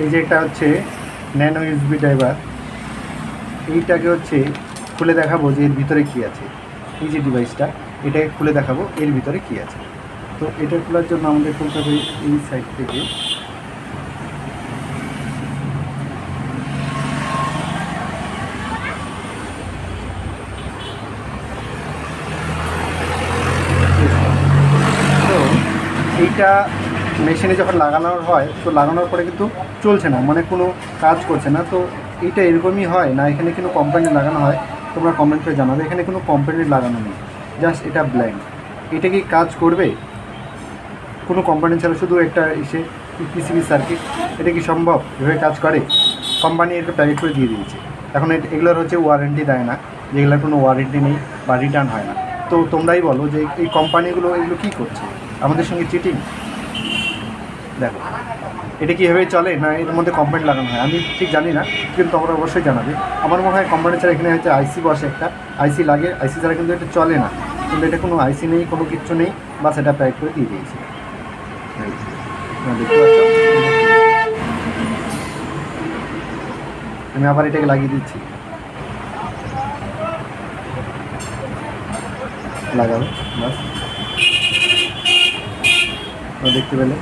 এই যে এটা হচ্ছে ন্যানো ইউএসবি ড্রাইভার, এইটাকে হচ্ছে খুলে দেখাবো যে এর ভিতরে কী আছে। এই যে ডিভাইসটা, এটাকে খুলে দেখাবো এর ভিতরে কী আছে। তো এটা খোলার জন্য আমাদের খুলতে হবে এই সাইড থেকে। তো এইটা মেশিনে যখন লাগানোর হয়, তো লাগানোর পরে কিন্তু চলছে না, মানে কোনো কাজ করছে না। তো এইটা এরকমই হয় না, এখানে কোনো কোম্পানির লাগানো হয়? তোমরা কমেন্ট করে জানাবে। এখানে কোনো কোম্পানির লাগানো নেই, জাস্ট এটা ব্ল্যাঙ্ক। এটা কি কাজ করবে কোনো কোম্পানি ছাড়া? শুধু একটা এসে পিসিবি সার্কিট, এটা কি সম্ভব? এভাবে কাজ করে? কোম্পানি এটা প্যাকেট করে দিয়ে দিয়েছে। এখন এগুলোর হচ্ছে ওয়ারেন্টি দেয় না, যেগুলোর কোনো ওয়ারেন্টি নেই বা রিটার্ন হয় না। তো তোমরাই বলো যে এই কোম্পানিগুলো এগুলো কী করছে? আমাদের সঙ্গে চিটিং। দেখো এটা কীভাবে চলে, না এর মধ্যে কোম্পানি লাগানো হয় আমি ঠিক জানি না, কিন্তু তোমরা অবশ্যই জানাবে। আমার মনে হয় কোম্পানি ছাড়া এখানে হচ্ছে আইসি বসে, একটা আইসি লাগে, আইসি ছাড়া কিন্তু এটা চলে না। কিন্তু এটা কোনো আইসি নেই, কোনো কিচ্ছু নেই, বা সেটা প্যাক করে দিয়ে দিয়েছে। দেখতে পাচ্ছ, আমি আবার এটাকে লাগিয়ে দিচ্ছি, লাগাবে বাস। দেখতে পেলে